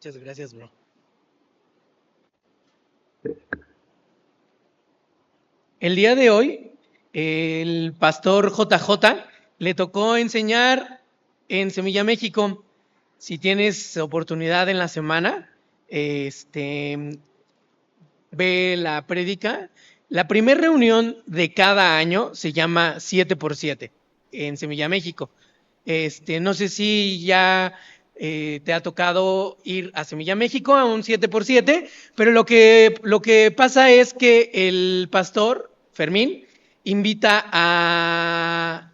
Muchas gracias, bro. El día de hoy, el pastor JJ le tocó enseñar en Semilla México. Si tienes oportunidad en la semana, ve la prédica. La primera reunión de cada año se llama 7x7 en Semilla México. No sé si ya te ha tocado ir a Semilla México a un 7x7, pero lo que pasa es que el pastor Fermín invita a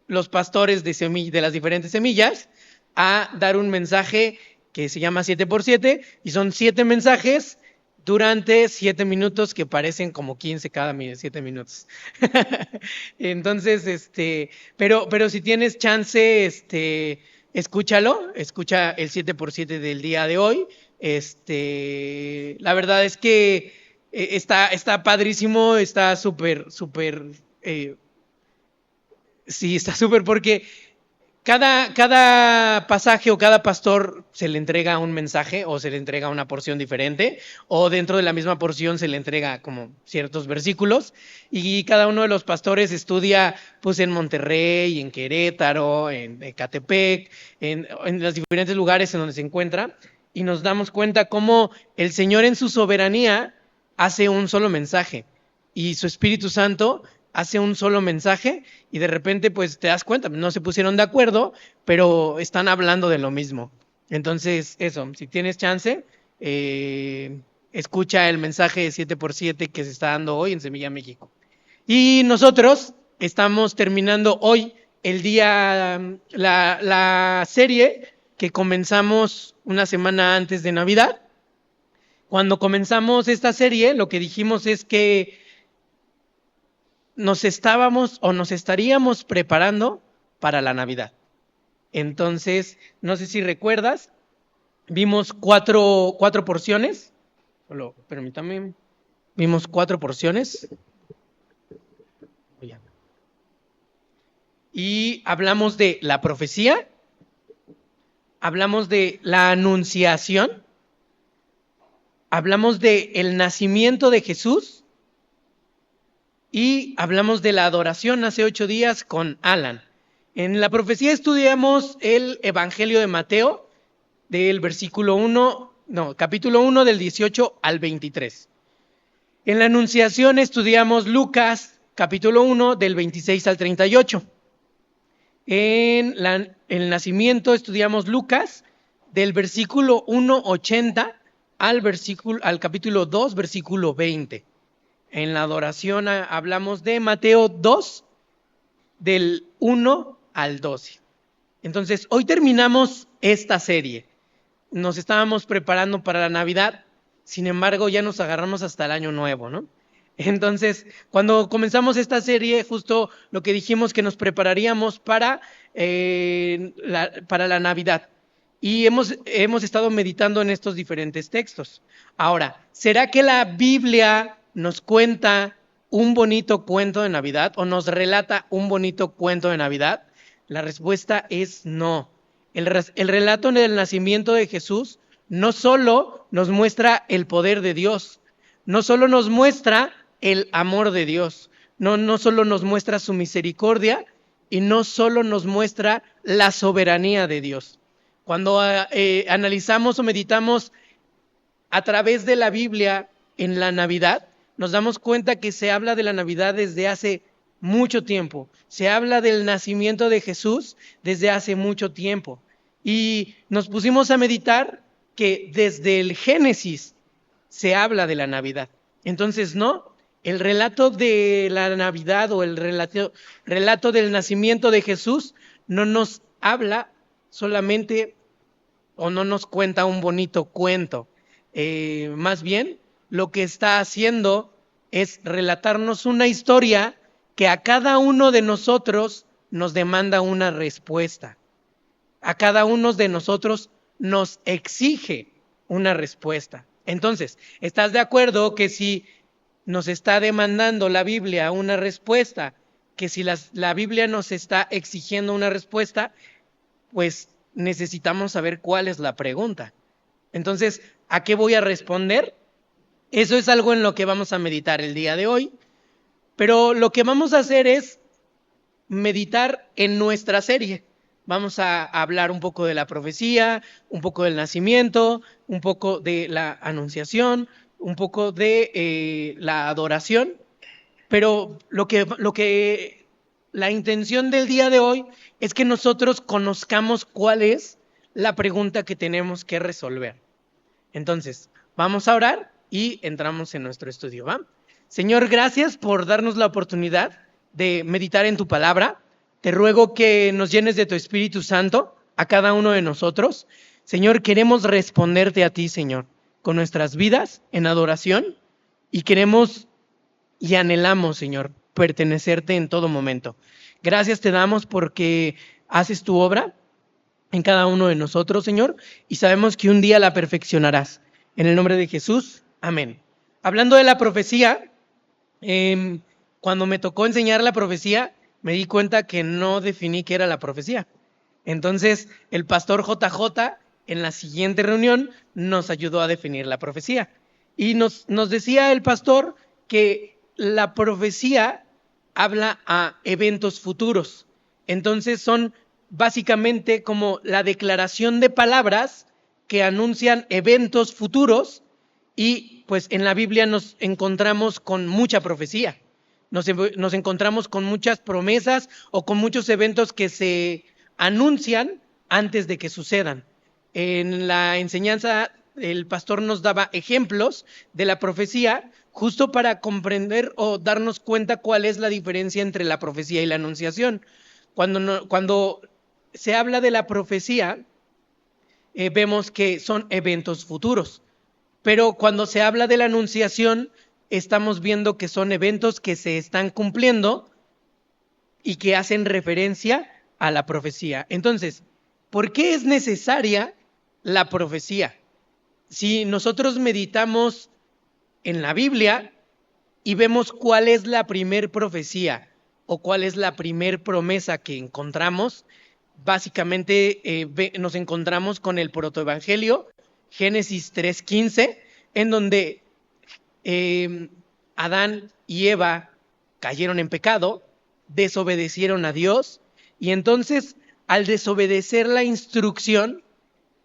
los pastores de las diferentes semillas a dar un mensaje que se llama 7x7 y son 7 mensajes durante 7 minutos que parecen como 15 cada 7 minutos. Entonces, pero si tienes chance, escúchalo, escucha el 7x7 del día de hoy. La verdad es que está padrísimo, está súper, sí, está súper porque cada pasaje o cada pastor se le entrega un mensaje o se le entrega una porción diferente o dentro de la misma porción se le entrega como ciertos versículos y cada uno de los pastores estudia pues en Monterrey, en Querétaro, en Ecatepec, en los diferentes lugares en donde se encuentra y nos damos cuenta cómo el Señor en su soberanía hace un solo mensaje y su Espíritu Santo hace un solo mensaje y de repente pues te das cuenta, no se pusieron de acuerdo, pero están hablando de lo mismo. Entonces, eso, si tienes chance, escucha el mensaje de 7x7 que se está dando hoy en Semilla México. Y nosotros estamos terminando hoy el día, la serie que comenzamos una semana antes de Navidad. Cuando comenzamos esta serie, lo que dijimos es que nos estaríamos preparando para la Navidad. Entonces, no sé si recuerdas, vimos cuatro porciones. Solo permítame. Vimos 4 porciones. Y hablamos de la profecía, hablamos de la anunciación, hablamos de el nacimiento de Jesús y hablamos de la adoración hace 8 días con Alan. En la profecía estudiamos el Evangelio de Mateo del capítulo 1 del 18 al 23. En la Anunciación estudiamos Lucas capítulo 1 del 26 al 38. En el Nacimiento estudiamos Lucas del versículo 1:80 al capítulo 2, versículo 20. En la adoración hablamos de Mateo 2, del 1 al 12. Entonces, hoy terminamos esta serie. Nos estábamos preparando para la Navidad, sin embargo, ya nos agarramos hasta el año nuevo, ¿no? Entonces, cuando comenzamos esta serie, justo lo que dijimos que nos prepararíamos para la Navidad. Y hemos estado meditando en estos diferentes textos. Ahora, ¿será que la Biblia nos cuenta un bonito cuento de Navidad o nos relata un bonito cuento de Navidad? La respuesta es no. El relato del nacimiento de Jesús no solo nos muestra el poder de Dios, no solo nos muestra el amor de Dios, no solo nos muestra su misericordia y no solo nos muestra la soberanía de Dios. Cuando analizamos o meditamos a través de la Biblia en la Navidad, nos damos cuenta que se habla de la Navidad desde hace mucho tiempo. Se habla del nacimiento de Jesús desde hace mucho tiempo. Y nos pusimos a meditar que desde el Génesis se habla de la Navidad. Entonces, no, el relato de la Navidad o el relato del nacimiento de Jesús no nos habla solamente o no nos cuenta un bonito cuento. Más bien, lo que está haciendo es relatarnos una historia que a cada uno de nosotros nos demanda una respuesta. A cada uno de nosotros nos exige una respuesta. Entonces, ¿estás de acuerdo que si nos está demandando la Biblia una respuesta, que si la Biblia nos está exigiendo una respuesta, pues necesitamos saber cuál es la pregunta? Entonces, ¿a qué voy a responder? Eso es algo en lo que vamos a meditar el día de hoy, pero lo que vamos a hacer es meditar en nuestra serie. Vamos a hablar un poco de la profecía, un poco del nacimiento, un poco de la anunciación, un poco de la adoración, pero la intención del día de hoy es que nosotros conozcamos cuál es la pregunta que tenemos que resolver. Entonces, vamos a orar y entramos en nuestro estudio, ¿va? Señor, gracias por darnos la oportunidad de meditar en tu palabra. Te ruego que nos llenes de tu Espíritu Santo a cada uno de nosotros. Señor, queremos responderte a ti, Señor, con nuestras vidas en adoración y queremos y anhelamos, Señor, pertenecerte en todo momento. Gracias te damos porque haces tu obra en cada uno de nosotros, Señor, y sabemos que un día la perfeccionarás. En el nombre de Jesús, amén. Hablando de la profecía, cuando me tocó enseñar la profecía, me di cuenta que no definí qué era la profecía. Entonces, el pastor JJ en la siguiente reunión nos ayudó a definir la profecía. Y nos decía el pastor que la profecía habla a eventos futuros. Entonces son básicamente como la declaración de palabras que anuncian eventos futuros y pues en la Biblia nos encontramos con mucha profecía. Nos encontramos con muchas promesas o con muchos eventos que se anuncian antes de que sucedan. En la enseñanza el pastor nos daba ejemplos de la profecía justo para comprender o darnos cuenta cuál es la diferencia entre la profecía y la anunciación. Cuando se habla de la profecía, vemos que son eventos futuros, pero cuando se habla de la anunciación, estamos viendo que son eventos que se están cumpliendo y que hacen referencia a la profecía. Entonces, ¿por qué es necesaria la profecía? Si nosotros meditamos en la Biblia y vemos cuál es la primer profecía o cuál es la primer promesa que encontramos, básicamente nos encontramos con el protoevangelio, Génesis 3:15, en donde Adán y Eva cayeron en pecado, desobedecieron a Dios y entonces al desobedecer la instrucción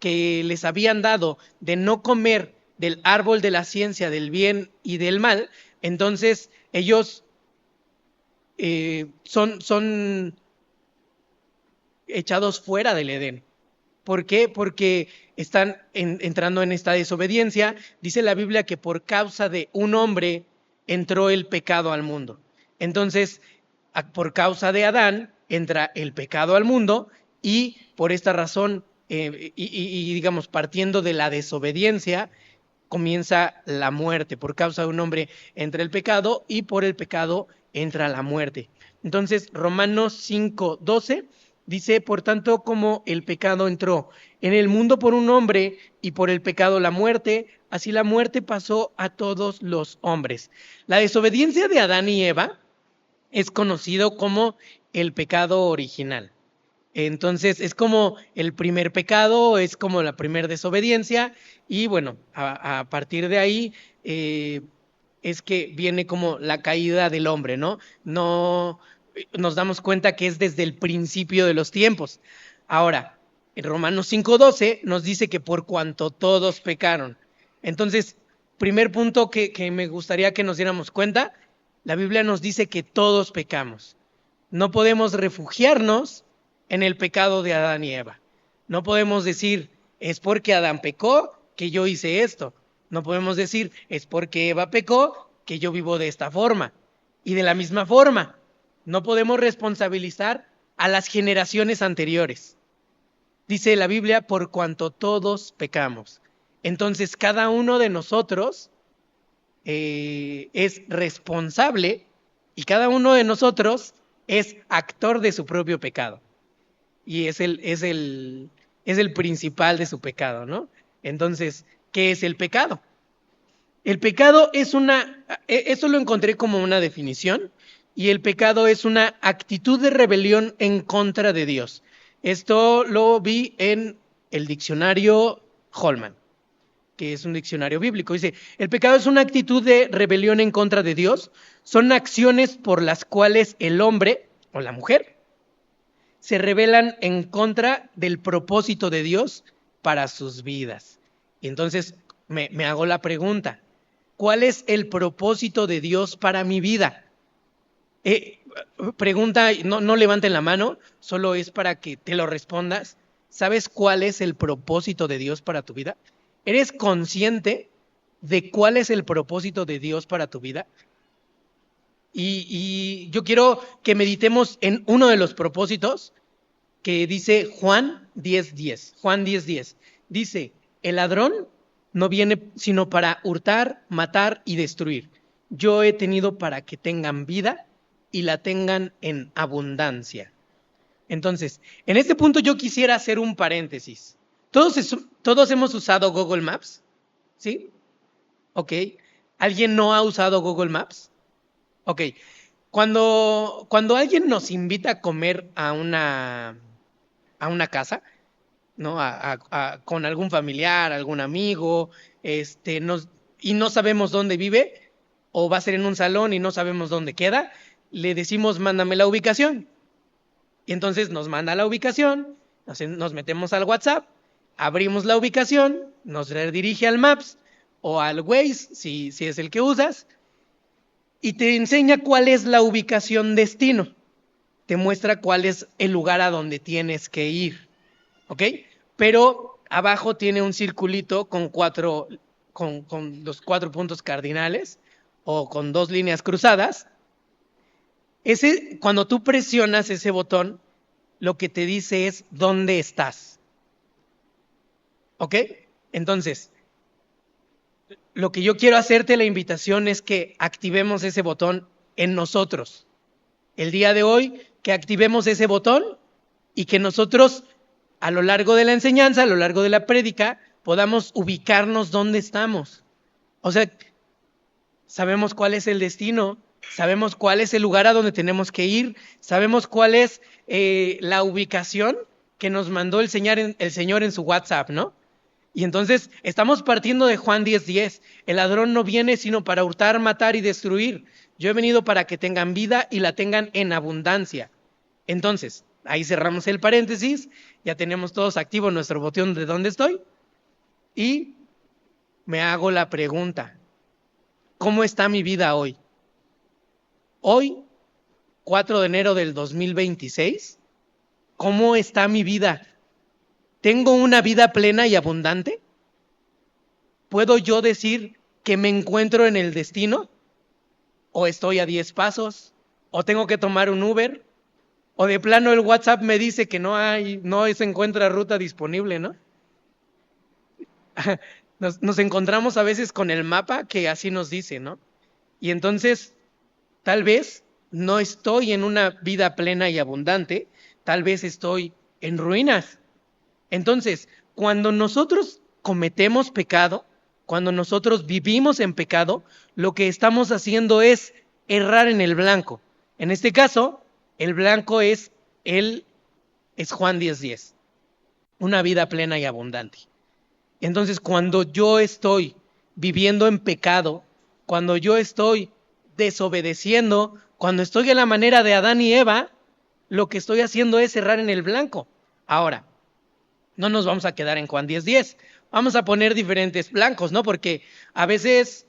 que les habían dado de no comer del árbol de la ciencia del bien y del mal, entonces ellos son echados fuera del Edén. ¿Por qué? Porque están entrando en esta desobediencia. Dice la Biblia que por causa de un hombre entró el pecado al mundo. Entonces, por causa de Adán entra el pecado al mundo y por esta razón, digamos, partiendo de la desobediencia, comienza la muerte. Por causa de un hombre entra el pecado y por el pecado entra la muerte. Entonces, Romanos 5:12 dice, por tanto, como el pecado entró en el mundo por un hombre y por el pecado la muerte, así la muerte pasó a todos los hombres. La desobediencia de Adán y Eva es conocido como el pecado original. Entonces es como el primer pecado, es como la primera desobediencia y bueno, a partir de ahí es que viene como la caída del hombre, ¿no? No nos damos cuenta que es desde el principio de los tiempos. Ahora, en Romanos 5:12 nos dice que por cuanto todos pecaron. Entonces, primer punto que me gustaría que nos diéramos cuenta, la Biblia nos dice que todos pecamos. No podemos refugiarnos en el pecado de Adán y Eva. No podemos decir, es porque Adán pecó que yo hice esto. No podemos decir, es porque Eva pecó que yo vivo de esta forma. Y de la misma forma, no podemos responsabilizar a las generaciones anteriores. Dice la Biblia, por cuanto todos pecamos. Entonces, cada uno de nosotros es responsable y cada uno de nosotros es actor de su propio pecado. Y es el principal de su pecado, ¿no? Entonces, ¿qué es el pecado? El pecado es eso lo encontré como una definición, y el pecado es una actitud de rebelión en contra de Dios. Esto lo vi en el diccionario Holman. que es un diccionario bíblico. Dice, el pecado es una actitud de rebelión en contra de Dios. Son acciones por las cuales el hombre o la mujer se rebelan en contra del propósito de Dios para sus vidas. Y entonces me hago la pregunta, ¿cuál es el propósito de Dios para mi vida? Pregunta, no levanten la mano, solo es para que te lo respondas. ¿Sabes cuál es el propósito de Dios para tu vida? ¿Eres consciente de cuál es el propósito de Dios para tu vida? Y yo quiero que meditemos en uno de los propósitos que dice Juan 10:10. Juan 10:10. Dice, el ladrón no viene sino para hurtar, matar y destruir. Yo he tenido para que tengan vida y la tengan en abundancia. Entonces, en este punto yo quisiera hacer un paréntesis. Todos hemos usado Google Maps, ¿sí? Ok. ¿Alguien no ha usado Google Maps? Ok. Cuando alguien nos invita a comer a una casa, ¿no? Con algún familiar, algún amigo, y no sabemos dónde vive, o va a ser en un salón y no sabemos dónde queda, le decimos, mándame la ubicación. Y entonces nos manda la ubicación, nos metemos al WhatsApp, abrimos la ubicación, nos redirige al Maps o al Waze, si es el que usas, y te enseña cuál es la ubicación destino. Te muestra cuál es el lugar a donde tienes que ir. ¿Ok? Pero abajo tiene un circulito con los 4 puntos cardinales o con 2 líneas cruzadas. Cuando tú presionas ese botón, lo que te dice es dónde estás. ¿Ok? Entonces, lo que yo quiero hacerte la invitación es que activemos ese botón en nosotros. El día de hoy, que activemos ese botón y que nosotros, a lo largo de la enseñanza, a lo largo de la prédica, podamos ubicarnos dónde estamos. O sea, sabemos cuál es el destino, sabemos cuál es el lugar a donde tenemos que ir, sabemos cuál es la ubicación que nos mandó el Señor en su WhatsApp, ¿no? Y entonces estamos partiendo de Juan 10:10. El ladrón no viene sino para hurtar, matar y destruir. Yo he venido para que tengan vida y la tengan en abundancia. Entonces, ahí cerramos el paréntesis, ya tenemos todos activo nuestro botón de dónde estoy y me hago la pregunta, ¿cómo está mi vida hoy? Hoy, 4 de enero del 2026, ¿cómo está mi vida? ¿Tengo una vida plena y abundante? ¿Puedo yo decir que me encuentro en el destino? ¿O estoy a 10 pasos? ¿O tengo que tomar un Uber? ¿O de plano el WhatsApp me dice que no se encuentra ruta disponible, ¿no? Nos encontramos a veces con el mapa que así nos dice, ¿no? Y entonces, tal vez no estoy en una vida plena y abundante, tal vez estoy en ruinas. Entonces, cuando nosotros cometemos pecado, cuando nosotros vivimos en pecado, lo que estamos haciendo es errar en el blanco. En este caso, el blanco es Juan 10:10, una vida plena y abundante. Entonces, cuando yo estoy viviendo en pecado, cuando yo estoy desobedeciendo, cuando estoy en la manera de Adán y Eva, lo que estoy haciendo es errar en el blanco. Ahora, no nos vamos a quedar en Juan 10:10. Vamos a poner diferentes blancos, ¿no? Porque a veces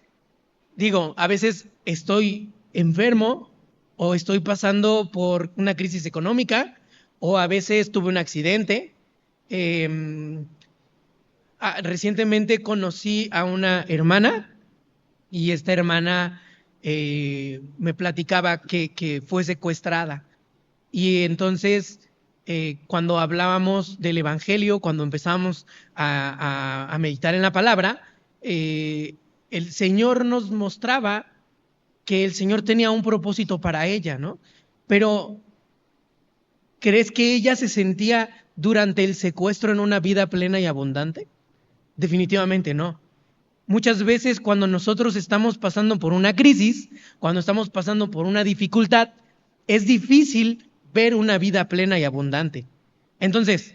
estoy enfermo o estoy pasando por una crisis económica o a veces tuve un accidente. Recientemente conocí a una hermana y esta hermana me platicaba que fue secuestrada. Y entonces, cuando hablábamos del Evangelio, cuando empezamos a meditar en la palabra, el Señor nos mostraba que el Señor tenía un propósito para ella, ¿no? Pero, ¿crees que ella se sentía durante el secuestro en una vida plena y abundante? Definitivamente no. Muchas veces cuando nosotros estamos pasando por una crisis, cuando estamos pasando por una dificultad, es difícil ver una vida plena y abundante. Entonces,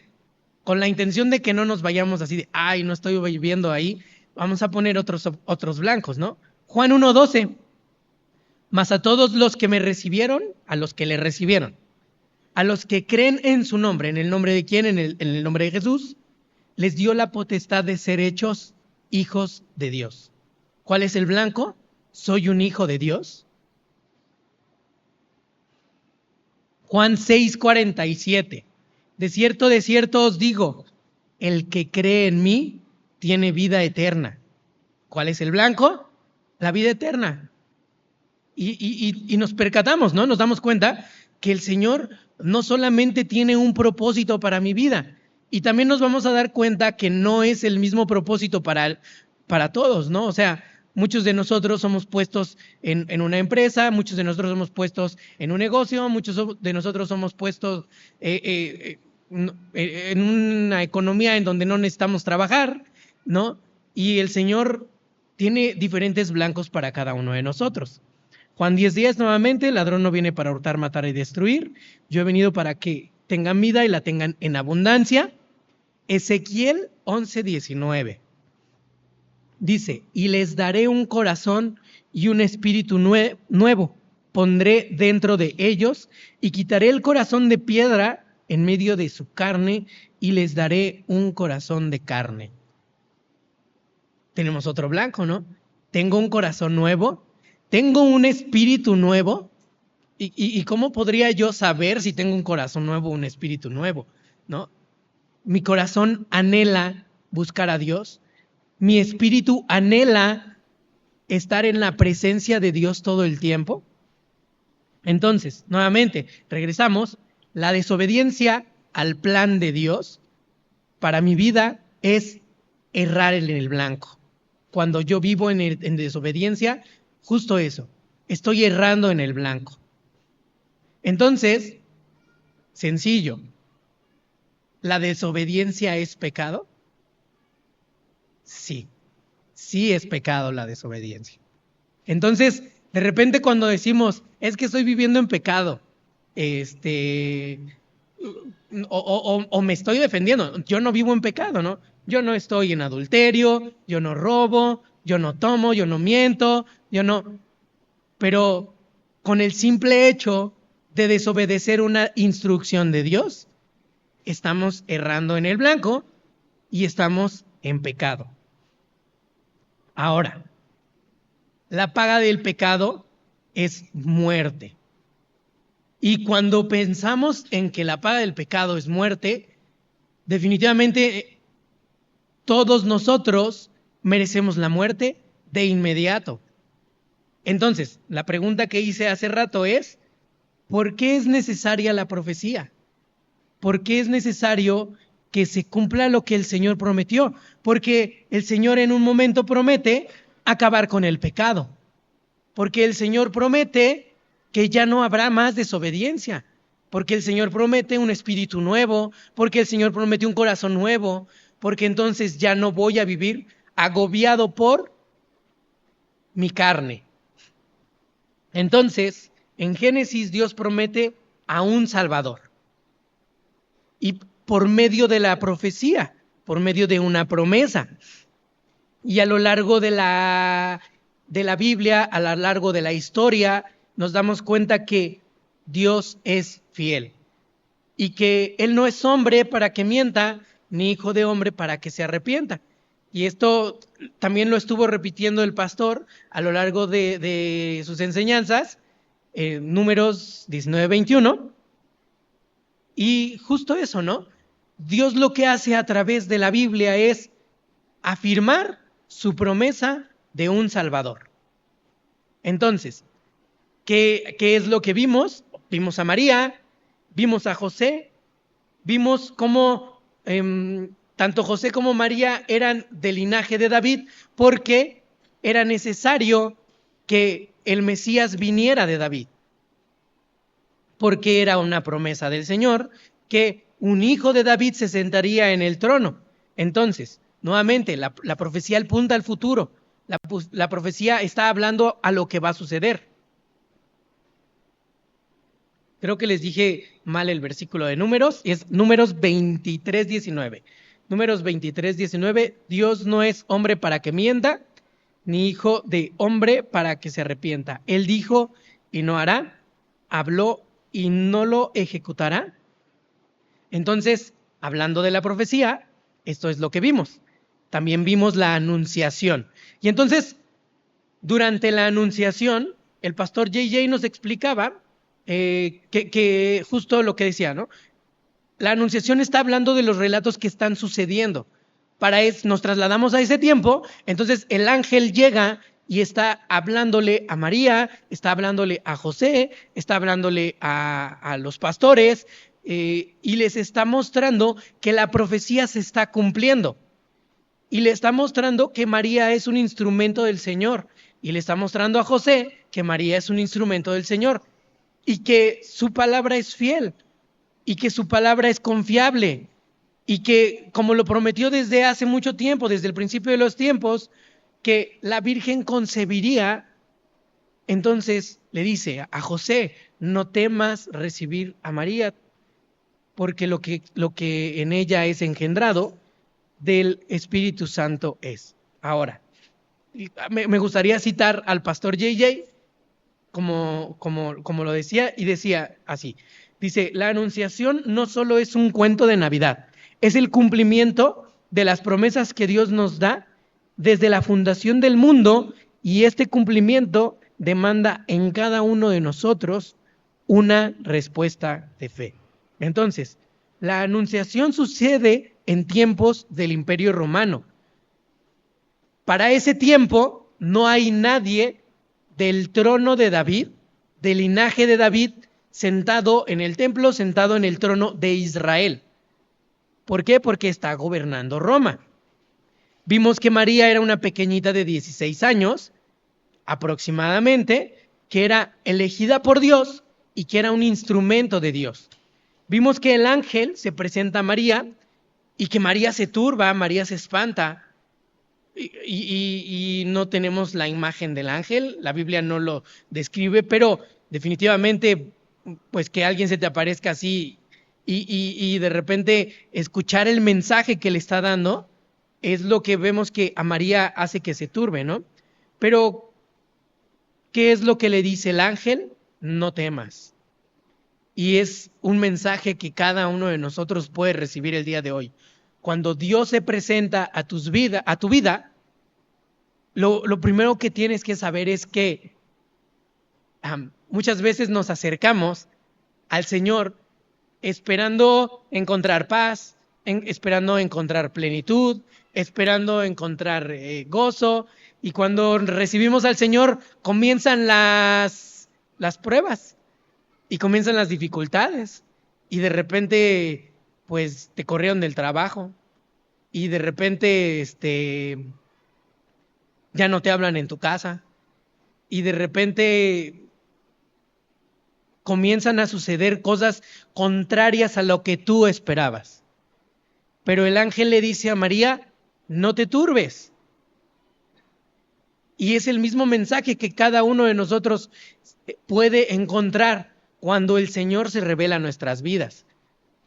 con la intención de que no nos vayamos así de, ay, no estoy viviendo ahí, vamos a poner otros blancos, ¿no? Juan 1:12. Mas a todos los que me recibieron, a los que le recibieron, a los que creen en su nombre, ¿en el nombre de quién? En el nombre de Jesús, les dio la potestad de ser hechos hijos de Dios. ¿Cuál es el blanco? ¿Soy un hijo de Dios? Juan 6:47. De cierto os digo, el que cree en mí tiene vida eterna. ¿Cuál es el blanco? La vida eterna. Y nos percatamos, ¿no? Nos damos cuenta que el Señor no solamente tiene un propósito para mi vida, y también nos vamos a dar cuenta que no es el mismo propósito para todos, ¿no? O sea, muchos de nosotros somos puestos en una empresa, muchos de nosotros somos puestos en un negocio, muchos de nosotros somos puestos en una economía en donde no necesitamos trabajar, ¿no? Y el Señor tiene diferentes blancos para cada uno de nosotros. Juan 10:10 nuevamente, el ladrón no viene para hurtar, matar y destruir. Yo he venido para que tengan vida y la tengan en abundancia. Ezequiel 11:19 dice, y les daré un corazón y un espíritu nuevo. Pondré dentro de ellos y quitaré el corazón de piedra en medio de su carne y les daré un corazón de carne. Tenemos otro blanco, ¿no? Tengo un corazón nuevo, tengo un espíritu nuevo. ¿Y cómo podría yo saber si tengo un corazón nuevo o un espíritu nuevo? ¿No? Mi corazón anhela buscar a Dios. Mi espíritu anhela estar en la presencia de Dios todo el tiempo. Entonces, nuevamente, regresamos. La desobediencia al plan de Dios para mi vida es errar en el blanco. Cuando yo vivo en desobediencia, justo eso, estoy errando en el blanco. Entonces, sencillo, ¿la desobediencia es pecado? Sí, sí es pecado la desobediencia. Entonces, de repente cuando decimos, es que estoy viviendo en pecado, o me estoy defendiendo, yo no vivo en pecado, ¿no? Yo no estoy en adulterio, yo no robo, yo no tomo, yo no miento, yo no... Pero con el simple hecho de desobedecer una instrucción de Dios, estamos errando en el blanco y estamos en pecado. Ahora, la paga del pecado es muerte. Y cuando pensamos en que la paga del pecado es muerte, definitivamente todos nosotros merecemos la muerte de inmediato. Entonces, la pregunta que hice hace rato es, ¿por qué es necesaria la profecía? ¿Por qué es necesario que se cumpla lo que el Señor prometió? Porque el Señor en un momento promete acabar con el pecado. Porque el Señor promete que ya no habrá más desobediencia. Porque el Señor promete un espíritu nuevo. Porque el Señor promete un corazón nuevo. Porque entonces ya no voy a vivir agobiado por mi carne. Entonces, en Génesis Dios promete a un Salvador. Y por medio de la profecía, por medio de una promesa. Y a lo largo de la Biblia, a lo largo de la historia, nos damos cuenta que Dios es fiel. Y que Él no es hombre para que mienta, ni hijo de hombre para que se arrepienta. Y esto también lo estuvo repitiendo el pastor a lo largo de sus enseñanzas, Números 19:21. Y justo eso, ¿no? Dios lo que hace a través de la Biblia es afirmar su promesa de un Salvador. Entonces, ¿qué es lo que vimos? Vimos a María, vimos a José, vimos cómo tanto José como María eran del linaje de David porque era necesario que el Mesías viniera de David. Porque era una promesa del Señor que un hijo de David se sentaría en el trono. Entonces, nuevamente, la profecía apunta al futuro. La profecía está hablando a lo que va a suceder. Creo que les dije mal el versículo de Números, es Números 23:19. Números 23:19, Dios no es hombre para que mienta, ni hijo de hombre para que se arrepienta. Él dijo y no hará, habló y no lo ejecutará. Entonces, hablando de la profecía, esto es lo que vimos. También vimos la anunciación. Y entonces, durante la anunciación, el pastor JJ nos explicaba que justo lo que decía, ¿no? La anunciación está hablando de los relatos que están sucediendo. Para eso nos trasladamos a ese tiempo, entonces el ángel llega y está hablándole a María, está hablándole a José, está hablándole a los pastores y les está mostrando que la profecía se está cumpliendo. Y le está mostrando que María es un instrumento del Señor. Y le está mostrando a José que María es un instrumento del Señor. Y que su palabra es fiel. Y que su palabra es confiable. Y que, como lo prometió desde hace mucho tiempo, desde el principio de los tiempos, que la Virgen concebiría. Entonces le dice a José, no temas recibir a María, porque lo que en ella es engendrado del Espíritu Santo es. Ahora, me gustaría citar al pastor JJ como lo decía, y decía así, dice, la anunciación no solo es un cuento de Navidad, es el cumplimiento de las promesas que Dios nos da desde la fundación del mundo, y este cumplimiento demanda en cada uno de nosotros una respuesta de fe. Entonces, la anunciación sucede en tiempos del Imperio Romano. Para ese tiempo no hay nadie del trono de David, del linaje de David, sentado en el templo, sentado en el trono de Israel. ¿Por qué? Porque está gobernando Roma. Vimos que María era una pequeñita de 16 años, aproximadamente, que era elegida por Dios y que era un instrumento de Dios. Vimos que el ángel se presenta a María y que María se turba, María se espanta y no tenemos la imagen del ángel, la Biblia no lo describe, pero definitivamente pues que alguien se te aparezca así y de repente escuchar el mensaje que le está dando es lo que vemos que a María hace que se turbe, ¿no? Pero, ¿qué es lo que le dice el ángel? No temas. Y es un mensaje que cada uno de nosotros puede recibir el día de hoy. Cuando Dios se presenta a tu vida, lo primero que tienes que saber es que muchas veces nos acercamos al Señor esperando encontrar paz, esperando encontrar plenitud, esperando encontrar gozo. Y cuando recibimos al Señor, comienzan las pruebas y comienzan las dificultades. Y de repente, pues te corrieron del trabajo. Y de repente, ya no te hablan en tu casa. Y de repente comienzan a suceder cosas contrarias a lo que tú esperabas. Pero el ángel le dice a María, no te turbes. Y es el mismo mensaje que cada uno de nosotros puede encontrar cuando el Señor se revela a nuestras vidas.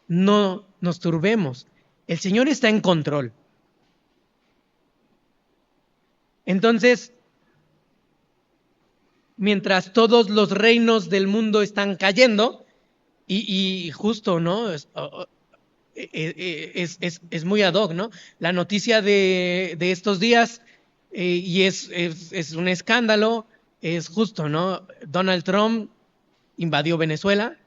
No nos turbemos. El Señor está en control. Entonces, mientras todos los reinos del mundo están cayendo, y justo, ¿no? Es muy ad hoc, ¿no? La noticia de estos días, y es un escándalo, es justo, ¿no? Donald Trump invadió Venezuela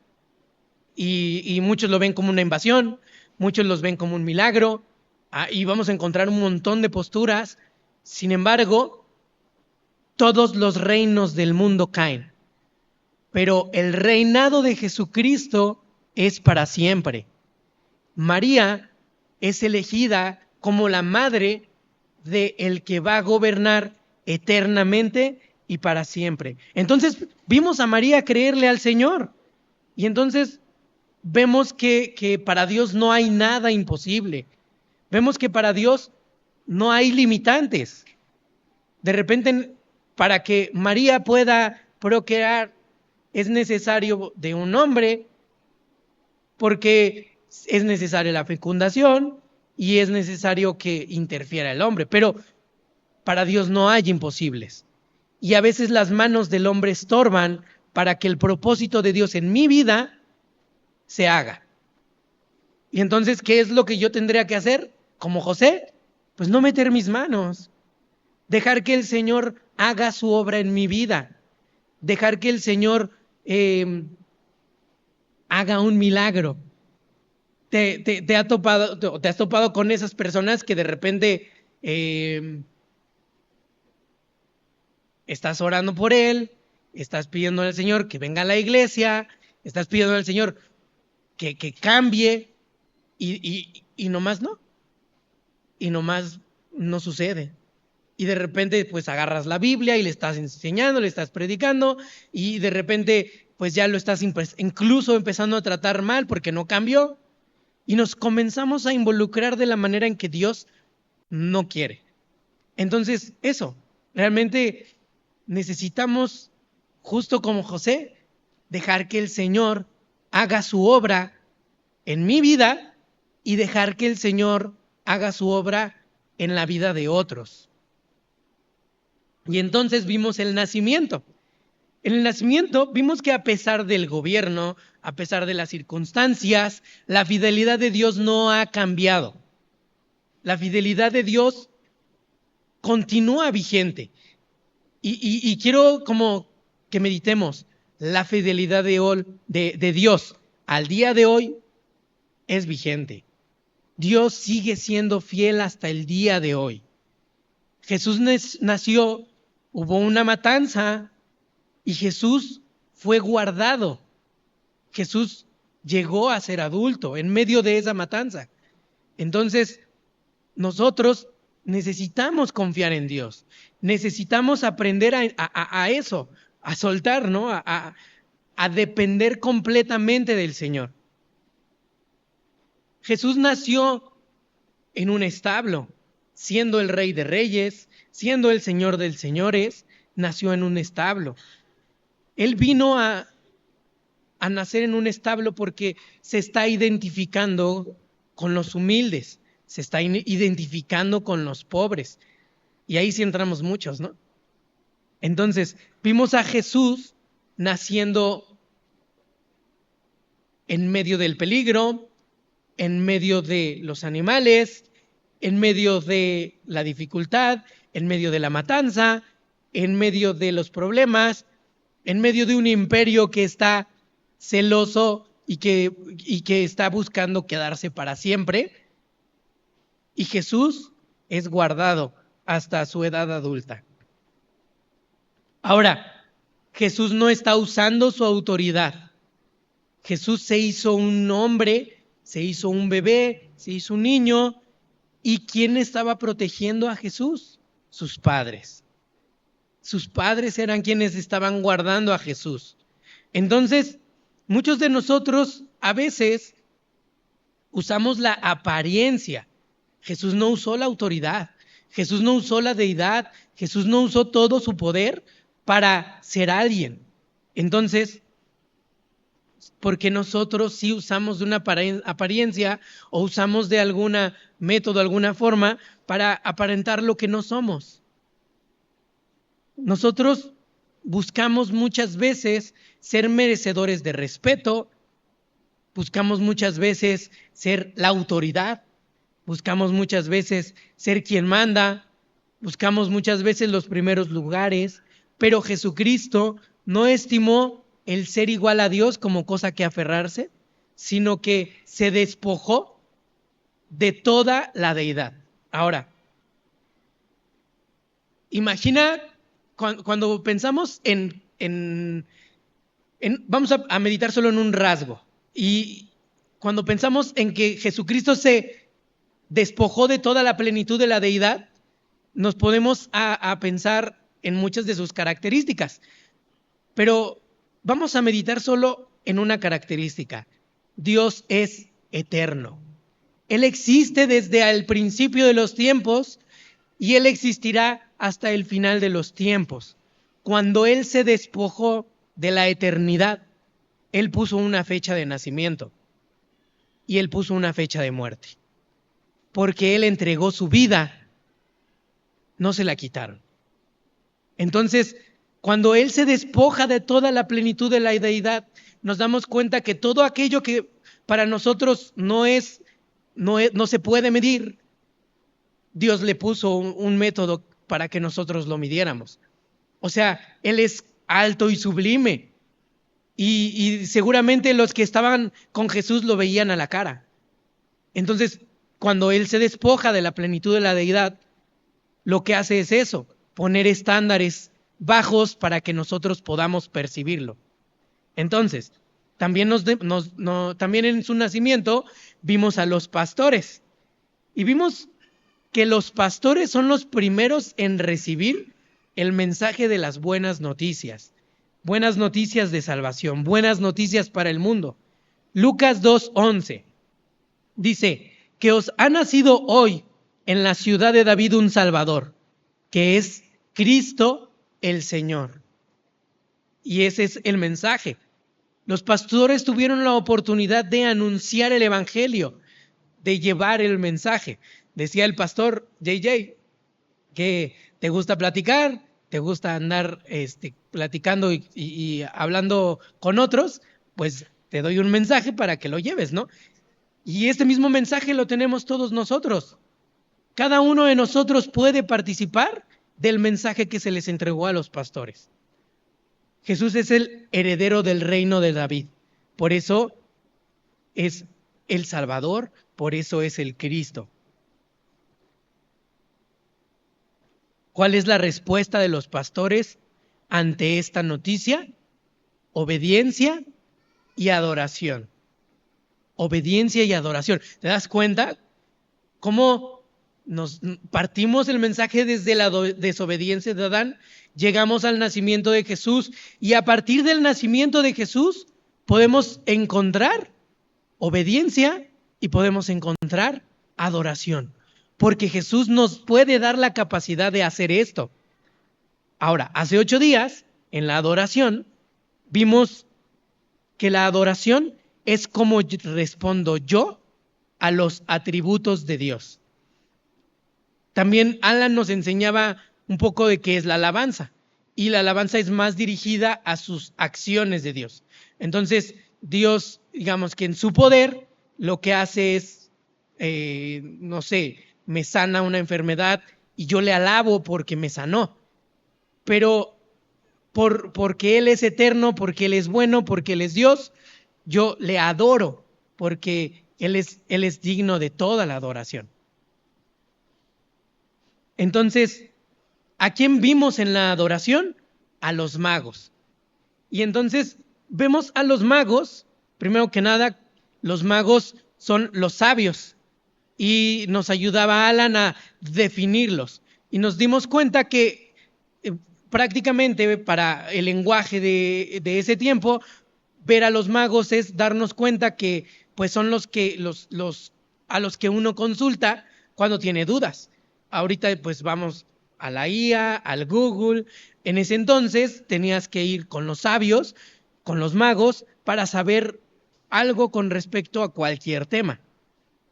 y muchos lo ven como una invasión, muchos los ven como un milagro, y vamos a encontrar un montón de posturas. Sin embargo, todos los reinos del mundo caen, pero el reinado de Jesucristo es para siempre. María es elegida como la madre de el que va a gobernar eternamente y para siempre. Entonces vimos a María creerle al Señor y entonces vemos que para Dios no hay nada imposible. Vemos que para Dios no hay limitantes. De repente, para que María pueda procrear, es necesario de un hombre, porque es necesaria la fecundación, y es necesario que interfiera el hombre. Pero para Dios no hay imposibles. Y a veces las manos del hombre estorban para que el propósito de Dios en mi vida se haga. Y entonces, ¿qué es lo que yo tendría que hacer como José? Pues no meter mis manos, dejar que el Señor haga su obra en mi vida, dejar que el Señor haga un milagro. ¿Te has topado con esas personas que de repente estás orando por él, estás pidiendo al Señor que venga a la iglesia, estás pidiendo al Señor que cambie y nomás no? Y nomás no sucede. Y de repente pues agarras la Biblia y le estás enseñando, le estás predicando y de repente pues ya lo estás incluso empezando a tratar mal porque no cambió y nos comenzamos a involucrar de la manera en que Dios no quiere. Entonces eso, realmente necesitamos, justo como José, dejar que el Señor haga su obra en mi vida y dejar que el Señor haga su obra en la vida de otros. Y entonces vimos el nacimiento. En el nacimiento vimos que a pesar del gobierno, a pesar de las circunstancias, la fidelidad de Dios no ha cambiado. La fidelidad de Dios continúa vigente. Y quiero como que meditemos, la fidelidad de Dios al día de hoy es vigente. Dios sigue siendo fiel hasta el día de hoy. Jesús nació, hubo una matanza y Jesús fue guardado. Jesús llegó a ser adulto en medio de esa matanza. Entonces, nosotros necesitamos confiar en Dios. Necesitamos aprender a eso, a soltar, ¿no? A depender completamente del Señor. Jesús nació en un establo, siendo el Rey de Reyes, siendo el Señor de Señores, nació en un establo. Él vino a nacer en un establo porque se está identificando con los humildes, se está identificando con los pobres. Y ahí sí entramos muchos, ¿no? Entonces, vimos a Jesús naciendo en medio del peligro, en medio de los animales, en medio de la dificultad, en medio de la matanza, en medio de los problemas, en medio de un imperio que está celoso y que está buscando quedarse para siempre. Y Jesús es guardado hasta su edad adulta. Ahora, Jesús no está usando su autoridad. Jesús se hizo un hombre, se hizo un bebé, se hizo un niño. ¿Y quién estaba protegiendo a Jesús? Sus padres. Sus padres eran quienes estaban guardando a Jesús. Entonces, muchos de nosotros a veces usamos la apariencia. Jesús no usó la autoridad. Jesús no usó la deidad. Jesús no usó todo su poder para ser alguien. Entonces, porque nosotros sí usamos de una apariencia o usamos de algún método, alguna forma para aparentar lo que no somos. Nosotros buscamos muchas veces ser merecedores de respeto, buscamos muchas veces ser la autoridad, buscamos muchas veces ser quien manda, buscamos muchas veces los primeros lugares, pero Jesucristo no estimó el ser igual a Dios como cosa que aferrarse, sino que se despojó de toda la deidad. Ahora, imagina cuando pensamos vamos a meditar solo en un rasgo, y cuando pensamos en que Jesucristo se despojó de toda la plenitud de la deidad, nos podemos a pensar en muchas de sus características, pero vamos a meditar solo en una característica. Dios es eterno. Él existe desde el principio de los tiempos y Él existirá hasta el final de los tiempos. Cuando Él se despojó de la eternidad, Él puso una fecha de nacimiento y Él puso una fecha de muerte. porque Él entregó su vida, no se la quitaron. Entonces, cuando Él se despoja de toda la plenitud de la deidad, nos damos cuenta que todo aquello que para nosotros no se puede medir, Dios le puso un método para que nosotros lo midiéramos. O sea, Él es alto y sublime. Y seguramente los que estaban con Jesús lo veían a la cara. Entonces, cuando Él se despoja de la plenitud de la deidad, lo que hace es eso, poner estándares bajos para que nosotros podamos percibirlo. Entonces, también, también en su nacimiento vimos a los pastores y vimos que los pastores son los primeros en recibir el mensaje de las buenas noticias de salvación, buenas noticias para el mundo. Lucas 2:11 dice que os ha nacido hoy en la ciudad de David un Salvador, que es Cristo el Señor. Y ese es el mensaje. Los pastores tuvieron la oportunidad de anunciar el evangelio, de llevar el mensaje. Decía el pastor JJ que te gusta platicar, te gusta andar platicando y hablando con otros, pues te doy un mensaje para que lo lleves, ¿no? Y este mismo mensaje lo tenemos todos nosotros. Cada uno de nosotros puede participar del mensaje que se les entregó a los pastores. Jesús es el heredero del reino de David. Por eso es el Salvador, por eso es el Cristo. ¿Cuál es la respuesta de los pastores ante esta noticia? Obediencia y adoración. Obediencia y adoración. ¿Te das cuenta cómo nos partimos el mensaje desde la desobediencia de Adán? Llegamos al nacimiento de Jesús y a partir del nacimiento de Jesús podemos encontrar obediencia y podemos encontrar adoración, porque Jesús nos puede dar la capacidad de hacer esto. Ahora, hace 8 días, en la adoración, vimos que la adoración es como respondo yo a los atributos de Dios. También Alan nos enseñaba un poco de qué es la alabanza, y la alabanza es más dirigida a sus acciones de Dios. Entonces, Dios, digamos que en su poder, lo que hace es, no sé, me sana una enfermedad y yo le alabo porque me sanó. Pero porque Él es eterno, porque Él es bueno, porque Él es Dios, yo le adoro porque Él es digno de toda la adoración. Entonces, ¿a quién vimos en la adoración? A los magos. Y entonces vemos a los magos, primero que nada, los magos son los sabios. Y nos ayudaba Alan a definirlos. Y nos dimos cuenta que prácticamente para el lenguaje de ese tiempo, ver a los magos es darnos cuenta que pues son a los que uno consulta cuando tiene dudas. Ahorita pues vamos a la IA, al Google. En ese entonces tenías que ir con los sabios, con los magos, para saber algo con respecto a cualquier tema.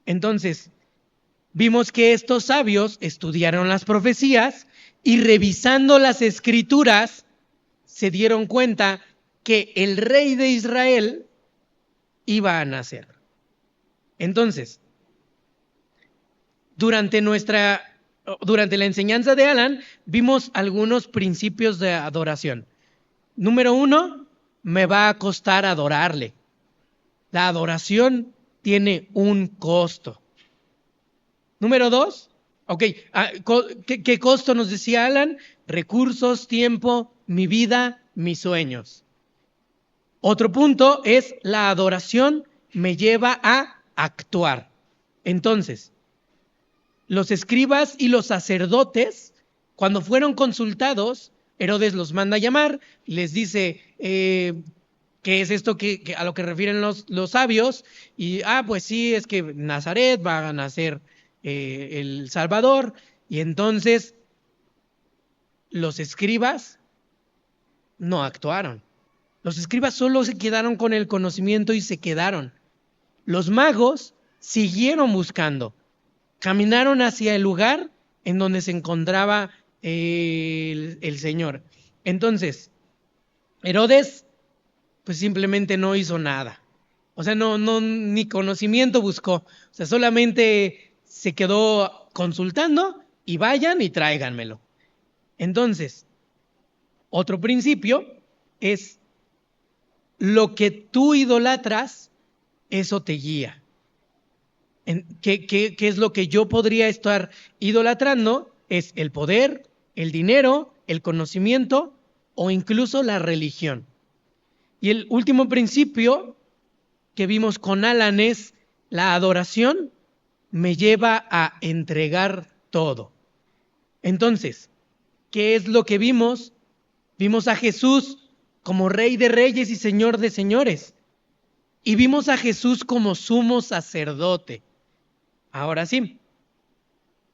Entonces, vimos que estos sabios estudiaron las profecías y revisando las escrituras se dieron cuenta que el rey de Israel iba a nacer. Entonces, durante la enseñanza de Alan, vimos algunos principios de adoración. Número 1, me va a costar adorarle. La adoración tiene un costo. Número 2, ¿qué costo nos decía Alan? Recursos, tiempo, mi vida, mis sueños. Otro punto es la adoración me lleva a actuar. Entonces, los escribas y los sacerdotes, cuando fueron consultados, Herodes los manda a llamar y les dice, ¿qué es esto a lo que refieren los sabios? Y, pues sí, es que Nazaret va a nacer el Salvador. Y entonces los escribas no actuaron. Los escribas solo se quedaron con el conocimiento y se quedaron. Los magos siguieron buscando. caminaron hacia el lugar en donde se encontraba el Señor. Entonces, Herodes, pues simplemente no hizo nada. O sea, ni conocimiento buscó. O sea, solamente se quedó consultando y vayan y tráiganmelo. Entonces, otro principio es lo que tú idolatras, eso te guía. ¿Qué es lo que yo podría estar idolatrando? Es el poder, el dinero, el conocimiento o incluso la religión. Y el último principio que vimos con Alan es la adoración me lleva a entregar todo. Entonces, ¿qué es lo que vimos? Vimos a Jesús como Rey de Reyes y Señor de Señores. Y vimos a Jesús como sumo sacerdote. Ahora sí,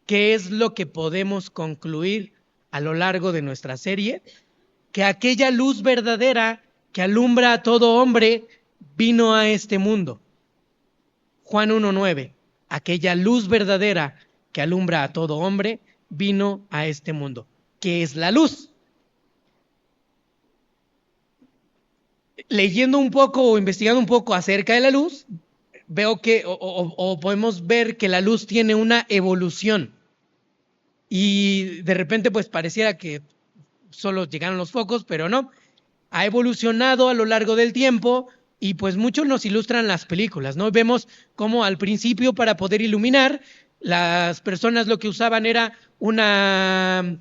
¿qué es lo que podemos concluir a lo largo de nuestra serie? Que aquella luz verdadera que alumbra a todo hombre vino a este mundo. Juan 1:9, aquella luz verdadera que alumbra a todo hombre vino a este mundo. ¿Qué es la luz? Leyendo un poco o investigando un poco acerca de la luz, veo que o podemos ver que la luz tiene una evolución y de repente pues pareciera que solo llegaron los focos, pero no, ha evolucionado a lo largo del tiempo y pues muchos nos ilustran las películas, ¿no? Vemos cómo al principio para poder iluminar las personas lo que usaban era una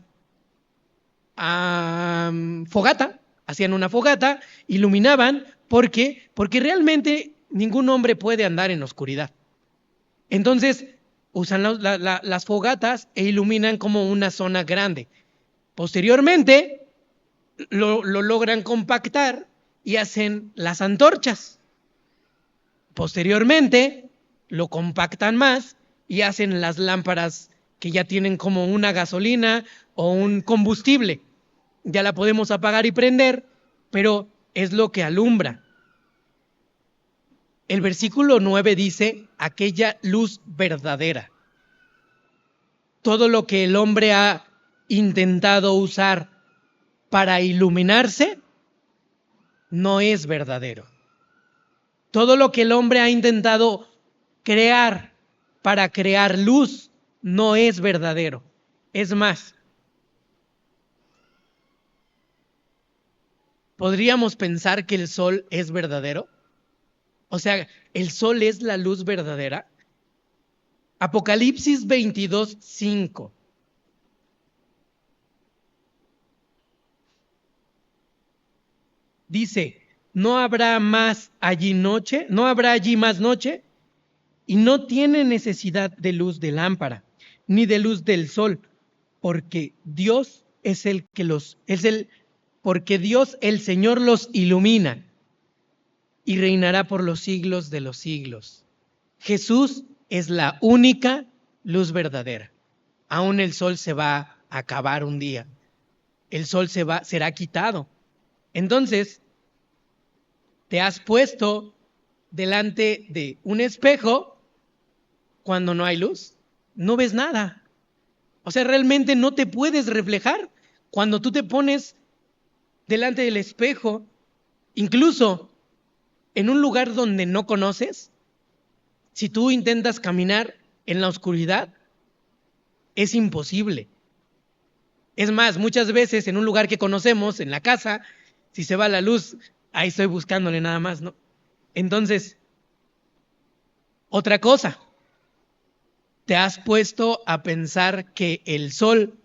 fogata, hacían una fogata, iluminaban, porque realmente ningún hombre puede andar en oscuridad. Entonces usan las fogatas e iluminan como una zona grande. Posteriormente lo logran compactar y hacen las antorchas. Posteriormente lo compactan más y hacen las lámparas que ya tienen como una gasolina o un combustible. Ya la podemos apagar y prender, pero es lo que alumbra. El versículo 9 dice, aquella luz verdadera. Todo lo que el hombre ha intentado usar para iluminarse no es verdadero. Todo lo que el hombre ha intentado crear para crear luz no es verdadero. Es más, ¿podríamos pensar que el sol es verdadero? O sea, ¿el sol es la luz verdadera? Apocalipsis 22:5. Dice, no habrá más allí noche, no habrá allí más noche, y no tiene necesidad de luz de lámpara, ni de luz del sol, porque Dios es el que porque Dios el Señor los ilumina y reinará por los siglos de los siglos. Jesús es la única luz verdadera. Aún el sol se va a acabar un día. El sol será quitado. Entonces, te has puesto delante de un espejo cuando no hay luz. No ves nada. O sea, realmente no te puedes reflejar. Cuando tú te pones delante del espejo, incluso en un lugar donde no conoces, si tú intentas caminar en la oscuridad, es imposible. Es más, muchas veces en un lugar que conocemos, en la casa, si se va la luz, ahí estoy buscándole nada más, ¿no? Entonces, otra cosa, ¿te has puesto a pensar que el sol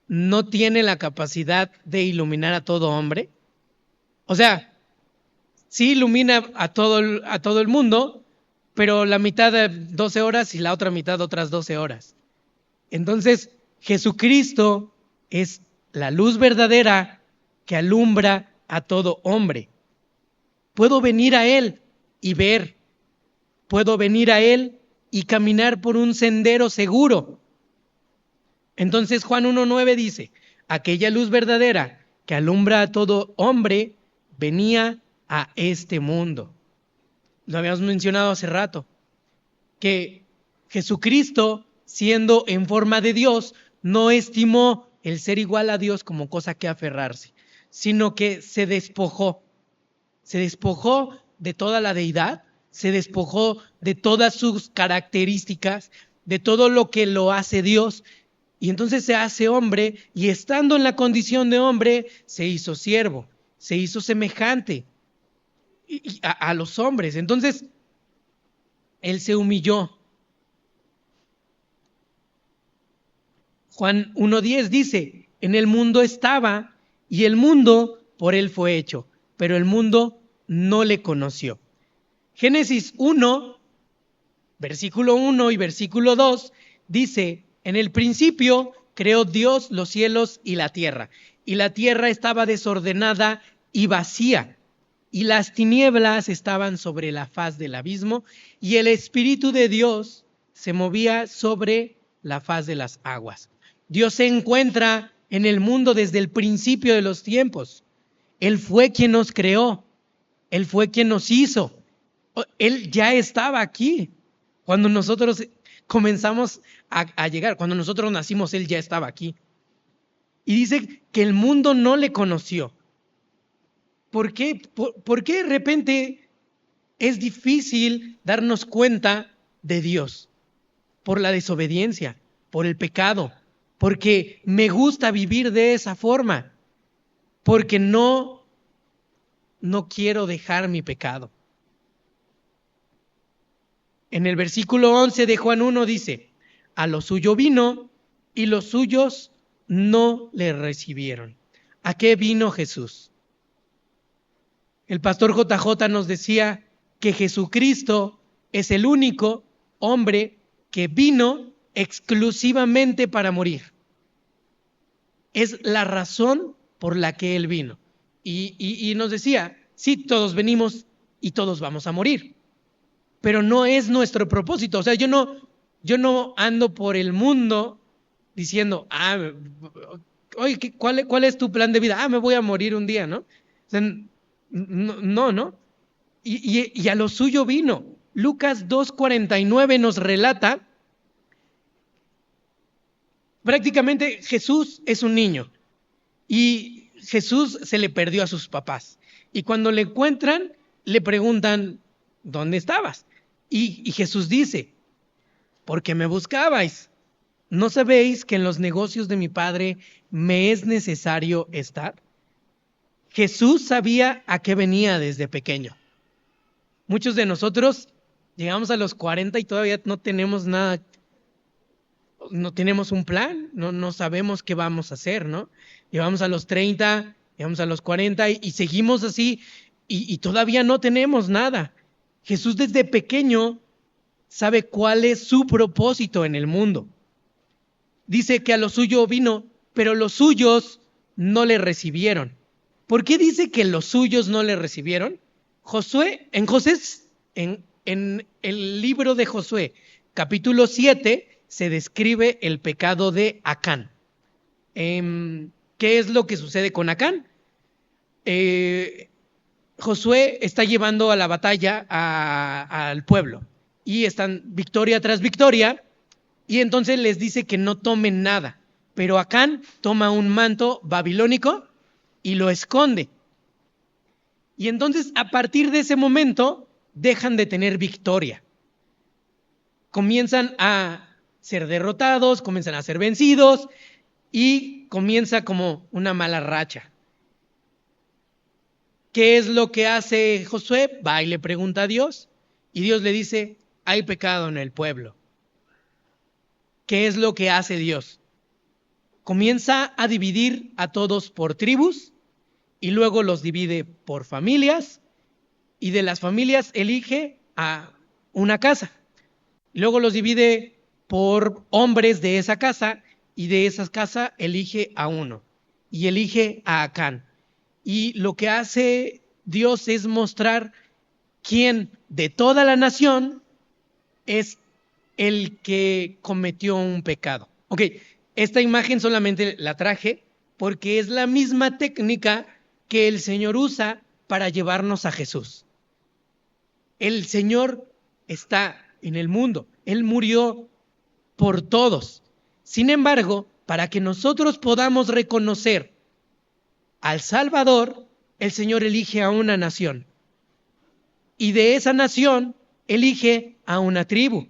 no tiene la capacidad de iluminar a todo hombre? O sea, sí ilumina a todo el mundo, pero la mitad de 12 horas y la otra mitad otras 12 horas. Entonces, Jesucristo es la luz verdadera que alumbra a todo hombre. Puedo venir a Él y ver. Puedo venir a Él y caminar por un sendero seguro. Entonces Juan 1:9 dice, aquella luz verdadera que alumbra a todo hombre venía a este mundo. Lo habíamos mencionado hace rato, que Jesucristo siendo en forma de Dios, no estimó el ser igual a Dios como cosa que aferrarse, sino que se despojó de toda la deidad, se despojó de todas sus características, de todo lo que lo hace Dios, y entonces se hace hombre, y estando en la condición de hombre, se hizo siervo, se hizo semejante a los hombres. Entonces, él se humilló. Juan 1:10 dice, en el mundo estaba, y el mundo por él fue hecho, pero el mundo no le conoció. Génesis 1, versículo 1 y versículo 2 dice, en el principio creó Dios los cielos y la tierra estaba desordenada y vacía, y las tinieblas estaban sobre la faz del abismo, y el Espíritu de Dios se movía sobre la faz de las aguas. Dios se encuentra en el mundo desde el principio de los tiempos. Él fue quien nos creó, Él fue quien nos hizo. Él ya estaba aquí. Cuando nosotros comenzamos a llegar, cuando nosotros nacimos, Él ya estaba aquí. Y dice que el mundo no le conoció. ¿Por qué? ¿Por qué de repente es difícil darnos cuenta de Dios? Por la desobediencia, por el pecado, porque me gusta vivir de esa forma, porque no quiero dejar mi pecado. En el versículo 11 de Juan 1 dice, a lo suyo vino y los suyos no le recibieron. ¿A qué vino Jesús? El pastor JJ nos decía que Jesucristo es el único hombre que vino exclusivamente para morir. Es la razón por la que Él vino. Y nos decía, sí, todos venimos y todos vamos a morir, pero no es nuestro propósito. O sea, yo no ando por el mundo diciendo, oye, ¿cuál es tu plan de vida? Me voy a morir un día, ¿no? O sea, no. Y a lo suyo vino. Lucas 2:49 nos relata, prácticamente Jesús es un niño y Jesús se le perdió a sus papás. Y cuando le encuentran, le preguntan, ¿dónde estabas? Y Jesús dice, ¿por qué me buscabais? ¿No sabéis que en los negocios de mi Padre me es necesario estar? Jesús sabía a qué venía desde pequeño. Muchos de nosotros llegamos a los 40 y todavía no tenemos nada, no tenemos un plan, no sabemos qué vamos a hacer, ¿no? Llegamos a los 30, llegamos a los 40 y seguimos así y todavía no tenemos nada. Jesús desde pequeño sabe cuál es su propósito en el mundo. Dice que a lo suyo vino, pero los suyos no le recibieron. ¿Por qué dice que los suyos no le recibieron? En el libro de Josué, capítulo 7, se describe el pecado de Acán. ¿Qué es lo que sucede con Acán? Josué está llevando a la batalla al pueblo y están victoria tras victoria y entonces les dice que no tomen nada, pero Acán toma un manto babilónico y lo esconde. Y entonces a partir de ese momento dejan de tener victoria. Comienzan a ser derrotados, comienzan a ser vencidos y comienza como una mala racha. ¿Qué es lo que hace Josué? Va y le pregunta a Dios y Dios le dice, hay pecado en el pueblo. ¿Qué es lo que hace Dios? Comienza a dividir a todos por tribus y luego los divide por familias y de las familias elige a una casa. Luego los divide por hombres de esa casa y de esa casa elige a uno y elige a Acán. Y lo que hace Dios es mostrar quién de toda la nación es el que cometió un pecado. Ok, esta imagen solamente la traje porque es la misma técnica que el Señor usa para llevarnos a Jesús. El Señor está en el mundo. Él murió por todos. Sin embargo, para que nosotros podamos reconocer al Salvador, el Señor elige a una nación. Y de esa nación elige a una tribu.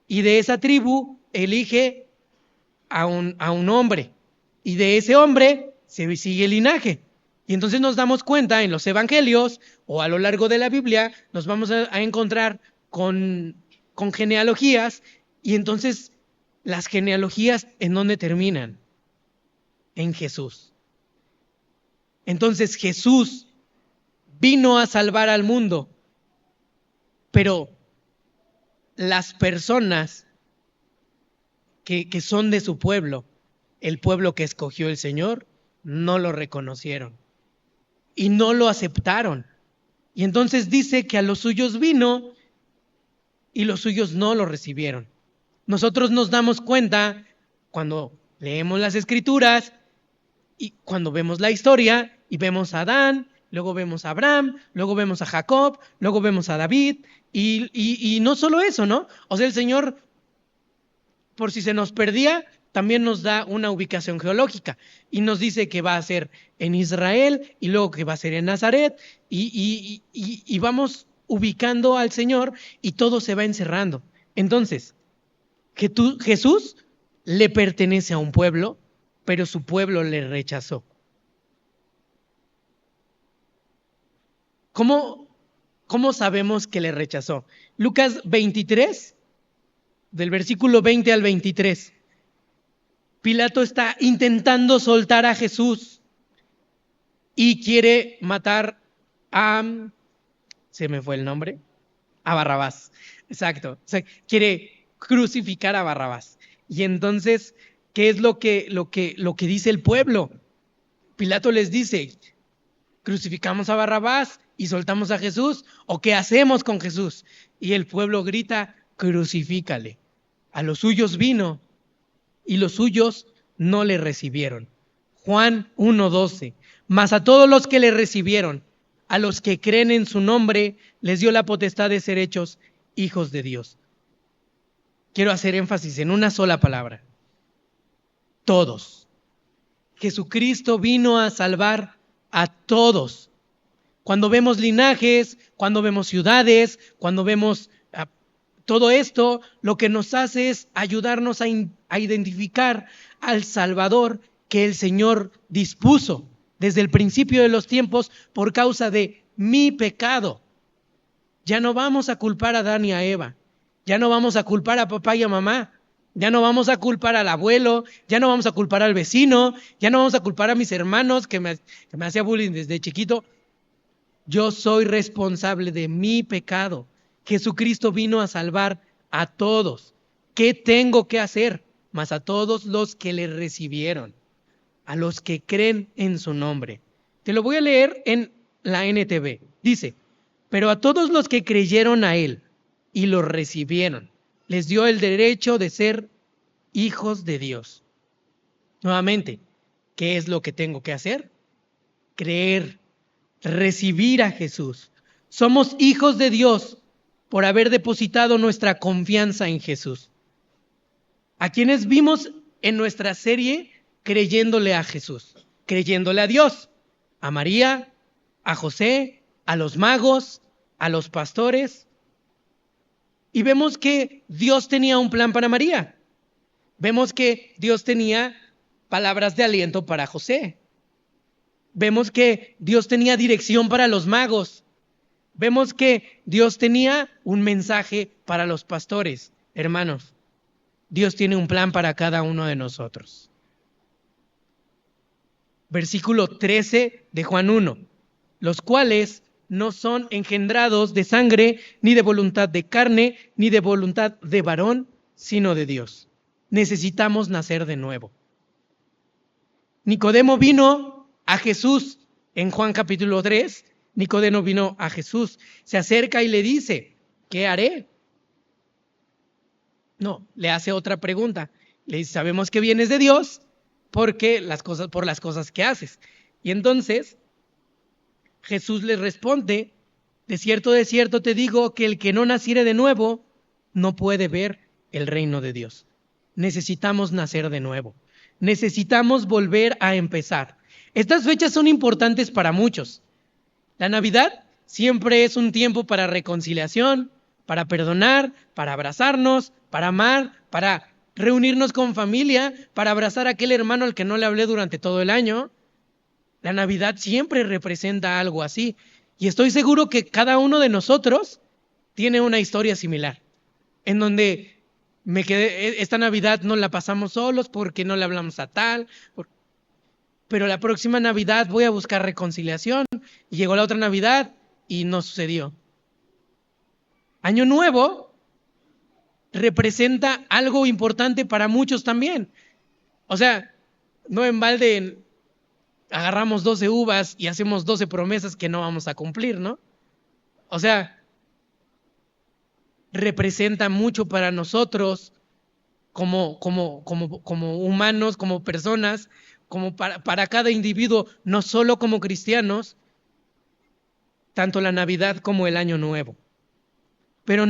Y de esa tribu elige a un hombre. Y de ese hombre se sigue el linaje. Y entonces nos damos cuenta en los evangelios o a lo largo de la Biblia, nos vamos a encontrar con genealogías. Y entonces las genealogías, ¿en dónde terminan? En Jesús. Entonces Jesús vino a salvar al mundo, pero las personas que son de su pueblo, el pueblo que escogió el Señor, no lo reconocieron y no lo aceptaron. Y entonces dice que a los suyos vino y los suyos no lo recibieron. Nosotros nos damos cuenta cuando leemos las Escrituras y cuando vemos la historia y vemos a Adán, luego vemos a Abraham, luego vemos a Jacob, luego vemos a David y no solo eso, ¿no? O sea, el Señor, por si se nos perdía, también nos da una ubicación geológica y nos dice que va a ser en Israel y luego que va a ser en Nazaret y vamos ubicando al Señor y todo se va encerrando. Entonces, Jesús le pertenece a un pueblo, pero su pueblo le rechazó. ¿Cómo sabemos que le rechazó? Lucas 23, del versículo 20 al 23. Pilato está intentando soltar a Jesús y quiere matar se me fue el nombre, a Barrabás. Exacto. O sea, quiere crucificar a Barrabás. Y entonces, ¿qué es lo que dice el pueblo? Pilato les dice, ¿crucificamos a Barrabás y soltamos a Jesús? ¿O qué hacemos con Jesús? Y el pueblo grita, crucifícale. A los suyos vino y los suyos no le recibieron. Juan 1:12. Mas a todos los que le recibieron, a los que creen en su nombre, les dio la potestad de ser hechos hijos de Dios. Quiero hacer énfasis en una sola palabra. Todos. Jesucristo vino a salvar a todos. Cuando vemos linajes, cuando vemos ciudades, cuando vemos todo esto, lo que nos hace es ayudarnos a identificar al Salvador que el Señor dispuso desde el principio de los tiempos por causa de mi pecado. Ya no vamos a culpar a Adán y a Eva. Ya no vamos a culpar a papá y a mamá. Ya no vamos a culpar al abuelo, ya no vamos a culpar al vecino, ya no vamos a culpar a mis hermanos que me hacía bullying desde chiquito. Yo soy responsable de mi pecado. Jesucristo vino a salvar a todos. ¿Qué tengo que hacer? Mas a todos los que le recibieron, a los que creen en su nombre. Te lo voy a leer en la NTV. Dice, pero a todos los que creyeron a él y lo recibieron, les dio el derecho de ser hijos de Dios. Nuevamente, ¿qué es lo que tengo que hacer? Creer, recibir a Jesús. Somos hijos de Dios por haber depositado nuestra confianza en Jesús. A quienes vimos en nuestra serie creyéndole a Jesús, creyéndole a Dios, a María, a José, a los magos, a los pastores. Y vemos que Dios tenía un plan para María. Vemos que Dios tenía palabras de aliento para José. Vemos que Dios tenía dirección para los magos. Vemos que Dios tenía un mensaje para los pastores. Hermanos, Dios tiene un plan para cada uno de nosotros. Versículo 13 de Juan 1. Los cuales no son engendrados de sangre, ni de voluntad de carne, ni de voluntad de varón, sino de Dios. Necesitamos nacer de nuevo. Nicodemo vino a Jesús en Juan capítulo 3. Nicodemo vino a Jesús, se acerca y le dice, ¿qué haré? No, le hace otra pregunta. Le dice, sabemos que vienes de Dios por las cosas que haces. Y entonces Jesús le responde, de cierto te digo que el que no naciere de nuevo no puede ver el reino de Dios. necesitamos nacer de nuevo. Necesitamos volver a empezar. Estas fechas son importantes para muchos. La Navidad siempre es un tiempo para reconciliación, para perdonar, para abrazarnos, para amar, para reunirnos con familia, para abrazar a aquel hermano al que no le hablé durante todo el año. La Navidad siempre representa algo así. Y estoy seguro que cada uno de nosotros tiene una historia similar, en donde esta Navidad no la pasamos solos porque no le hablamos a tal, pero la próxima Navidad voy a buscar reconciliación. Y llegó la otra Navidad y no sucedió. Año Nuevo representa algo importante para muchos también. O sea, no en balde agarramos 12 uvas y hacemos 12 promesas que no vamos a cumplir, ¿no? O sea, representa mucho para nosotros como humanos, como personas, como para cada individuo, no solo como cristianos, tanto la Navidad como el Año Nuevo. Pero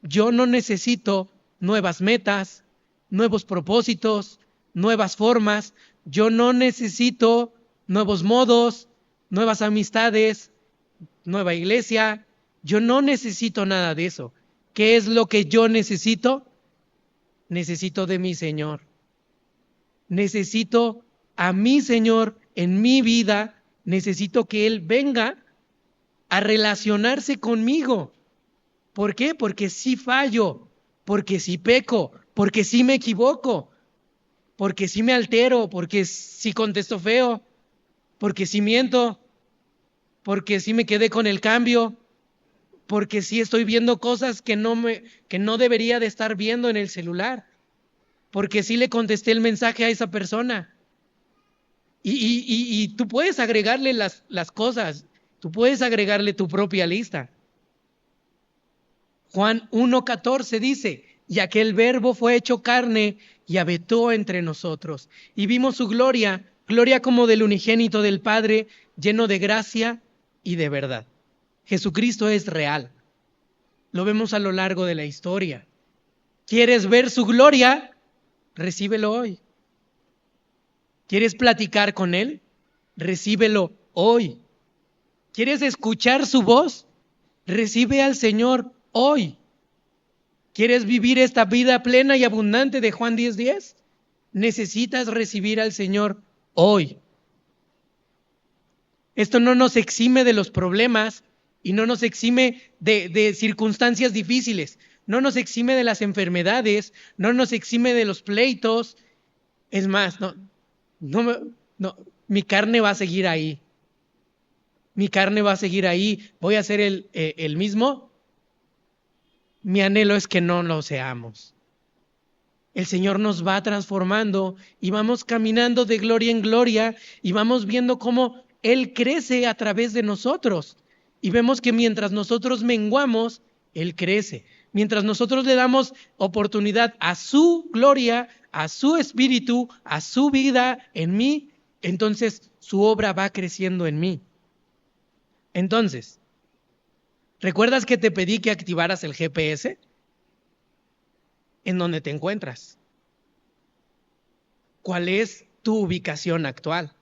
yo no necesito nuevas metas, nuevos propósitos, nuevas formas. Yo no necesito nuevos modos, nuevas amistades, nueva iglesia. Yo no necesito nada de eso. ¿Qué es lo que yo necesito? Necesito de mi Señor. Necesito a mi Señor en mi vida. Necesito que Él venga a relacionarse conmigo. ¿Por qué? Porque sí fallo, porque sí peco, porque sí me equivoco, porque sí me altero, porque sí contesto feo, porque sí miento, porque sí me quedé con el cambio, porque sí estoy viendo cosas que no debería de estar viendo en el celular, porque sí le contesté el mensaje a esa persona. Y tú puedes agregarle las cosas, tú puedes agregarle tu propia lista. Juan 1:14 dice, y aquel verbo fue hecho carne y habitó entre nosotros. Y vimos su gloria, gloria como del unigénito del Padre, lleno de gracia y de verdad. Jesucristo es real. Lo vemos a lo largo de la historia. ¿Quieres ver su gloria? Recíbelo hoy. ¿Quieres platicar con Él? Recíbelo hoy. ¿Quieres escuchar su voz? Recibe al Señor hoy. ¿Quieres vivir esta vida plena y abundante de Juan 10:10? Necesitas recibir al Señor hoy. Esto no nos exime de los problemas y no nos exime de circunstancias difíciles, no nos exime de las enfermedades, no nos exime de los pleitos. Es más, mi carne va a seguir ahí. Mi carne va a seguir ahí. ¿Voy a ser el mismo? Mi anhelo es que no lo seamos. El Señor nos va transformando y vamos caminando de gloria en gloria y vamos viendo cómo Él crece a través de nosotros. Y vemos que mientras nosotros menguamos, Él crece. Mientras nosotros le damos oportunidad a su gloria, a su espíritu, a su vida en mí, entonces su obra va creciendo en mí. Entonces, ¿recuerdas que te pedí que activaras el GPS? ¿En dónde te encuentras? ¿Cuál es tu ubicación actual?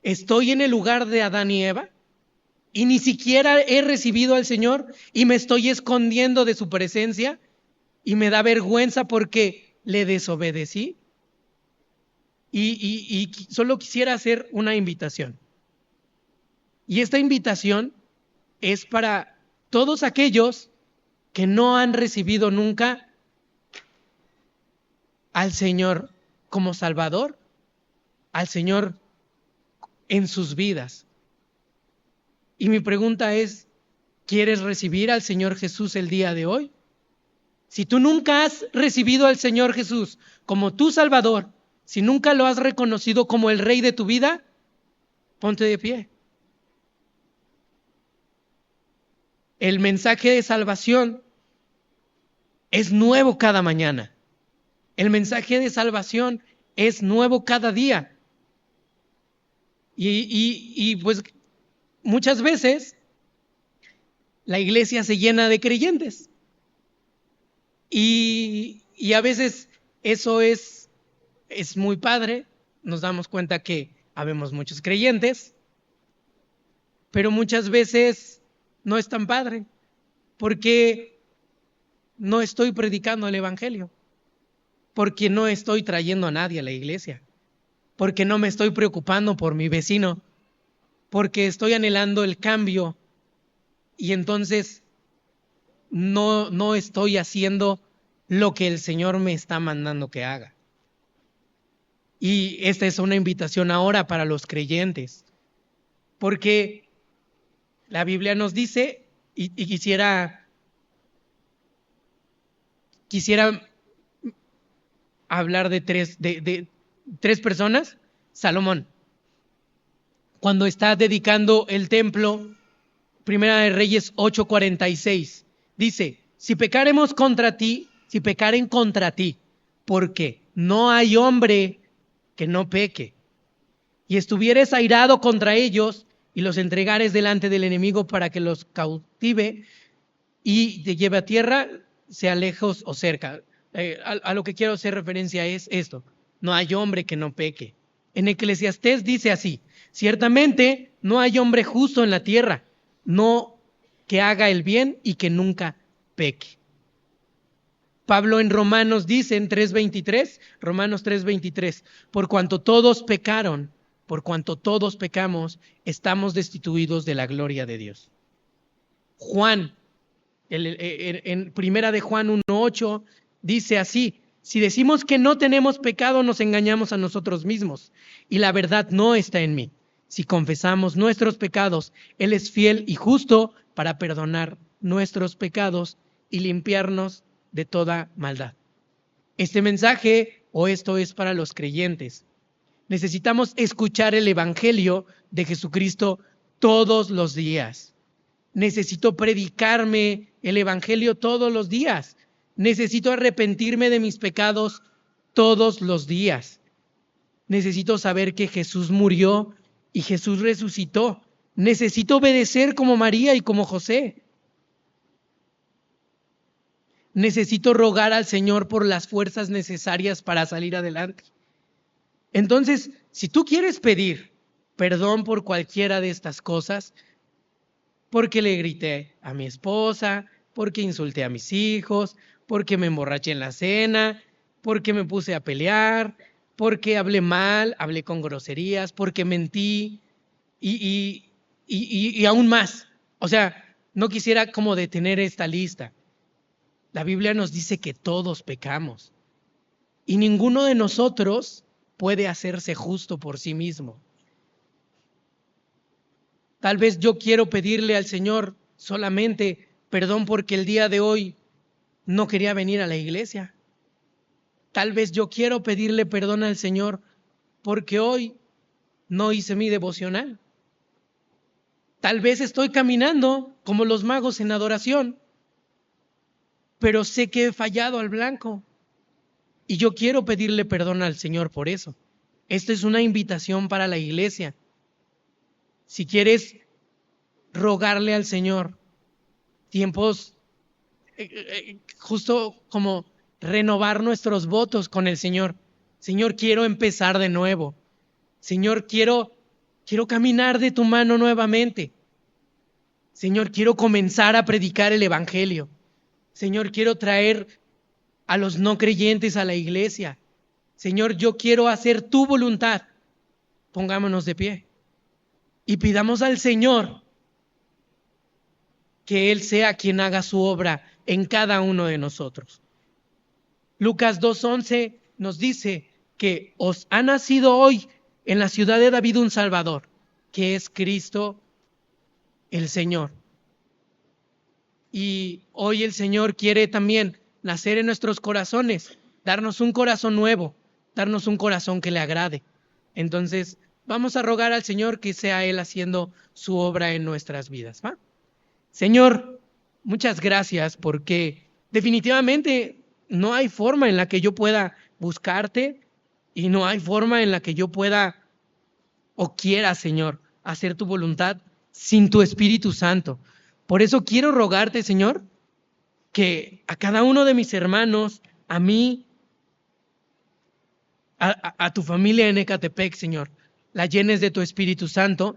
¿Estoy en el lugar de Adán y Eva? ¿Y ni siquiera he recibido al Señor y me estoy escondiendo de su presencia y me da vergüenza porque le desobedecí? Y solo quisiera hacer una invitación. Y esta invitación es para todos aquellos que no han recibido nunca al Señor como Salvador, al Señor en sus vidas. Y mi pregunta es, ¿quieres recibir al Señor Jesús el día de hoy? Si tú nunca has recibido al Señor Jesús como tu Salvador, si nunca lo has reconocido como el Rey de tu vida, ponte de pie. El mensaje de salvación es nuevo cada mañana. El mensaje de salvación es nuevo cada día. Y pues muchas veces la iglesia se llena de creyentes. Y a veces eso es muy padre, nos damos cuenta que habemos muchos creyentes, pero muchas veces no es tan padre, porque no estoy predicando el Evangelio, porque no estoy trayendo a nadie a la iglesia, porque no me estoy preocupando por mi vecino, porque estoy anhelando el cambio y entonces no estoy haciendo lo que el Señor me está mandando que haga. Y esta es una invitación ahora para los creyentes, porque la Biblia nos dice, y quisiera hablar de tres personas. Salomón, cuando está dedicando el templo, Primera de Reyes 8:46, dice, si pecaremos contra ti, si pecaren contra ti, porque no hay hombre que no peque, y estuvieres airado contra ellos, y los entregares delante del enemigo para que los cautive y te lleve a tierra, sea lejos o cerca. A lo que quiero hacer referencia es esto: no hay hombre que no peque. En Eclesiastés dice así: ciertamente no hay hombre justo en la tierra, no que haga el bien y que nunca peque. Pablo en Romanos dice en 3:23, Romanos 3:23, por cuanto todos pecaron, por cuanto todos pecamos, estamos destituidos de la gloria de Dios. Juan, en Primera de Juan 1:8, dice así: si decimos que no tenemos pecado, nos engañamos a nosotros mismos y la verdad no está en mí. Si confesamos nuestros pecados, Él es fiel y justo para perdonar nuestros pecados y limpiarnos de toda maldad. Este mensaje, o esto es para los creyentes. Necesitamos escuchar el Evangelio de Jesucristo todos los días. Necesito predicarme el Evangelio todos los días. Necesito arrepentirme de mis pecados todos los días. Necesito saber que Jesús murió y Jesús resucitó. Necesito obedecer como María y como José. Necesito rogar al Señor por las fuerzas necesarias para salir adelante. Entonces, si tú quieres pedir perdón por cualquiera de estas cosas, porque le grité a mi esposa, porque insulté a mis hijos, porque me emborraché en la cena, porque me puse a pelear, porque hablé mal, hablé con groserías, porque mentí y aún más. O sea, no quisiera como detener esta lista. La Biblia nos dice que todos pecamos y ninguno de nosotros puede hacerse justo por sí mismo. Tal vez yo quiero pedirle al Señor solamente perdón porque el día de hoy no quería venir a la iglesia. Tal vez yo quiero pedirle perdón al Señor porque hoy no hice mi devocional. Tal vez estoy caminando como los magos en adoración, pero sé que he fallado al blanco y yo quiero pedirle perdón al Señor por eso. Esta es una invitación para la iglesia. Si quieres rogarle al Señor tiempos, justo como renovar nuestros votos con el Señor. Señor, quiero empezar de nuevo. Señor, quiero caminar de tu mano nuevamente. Señor, quiero comenzar a predicar el Evangelio. Señor, quiero traer a los no creyentes a la iglesia. Señor, yo quiero hacer tu voluntad. Pongámonos de pie y pidamos al Señor que Él sea quien haga su obra en cada uno de nosotros. Lucas 2:11 nos dice que os ha nacido hoy en la ciudad de David un Salvador, que es Cristo el Señor. Y hoy el Señor quiere también nacer en nuestros corazones, darnos un corazón nuevo, darnos un corazón que le agrade. Entonces, vamos a rogar al Señor que sea Él haciendo su obra en nuestras vidas, ¿va? Señor, muchas gracias porque definitivamente no hay forma en la que yo pueda buscarte y no hay forma en la que yo pueda o quiera, Señor, hacer tu voluntad sin tu Espíritu Santo. Por eso quiero rogarte, Señor, que a cada uno de mis hermanos, a mí, a tu familia en Ecatepec, Señor, la llenes de tu Espíritu Santo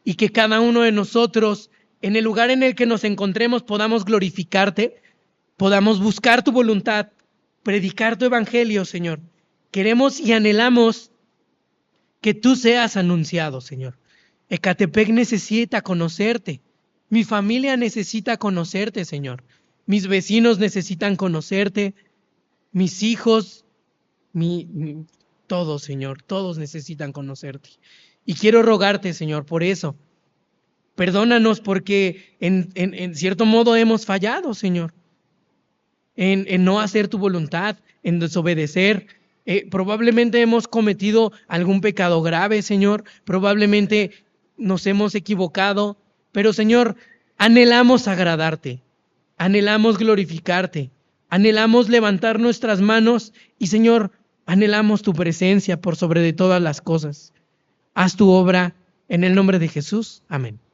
y que cada uno de nosotros, en el lugar en el que nos encontremos, podamos glorificarte, podamos buscar tu voluntad, predicar tu evangelio, Señor. Queremos y anhelamos que tú seas anunciado, Señor. Ecatepec necesita conocerte. Mi familia necesita conocerte, Señor. Mis vecinos necesitan conocerte. Mis hijos, todos, Señor, todos necesitan conocerte. Y quiero rogarte, Señor, por eso. Perdónanos porque en cierto modo hemos fallado, Señor, en no hacer tu voluntad, en desobedecer. Probablemente hemos cometido algún pecado grave, Señor. Probablemente nos hemos equivocado. Pero, Señor, anhelamos agradarte. Anhelamos glorificarte. Anhelamos levantar nuestras manos y, Señor, anhelamos tu presencia por sobre de todas las cosas. Haz tu obra en el nombre de Jesús. Amén.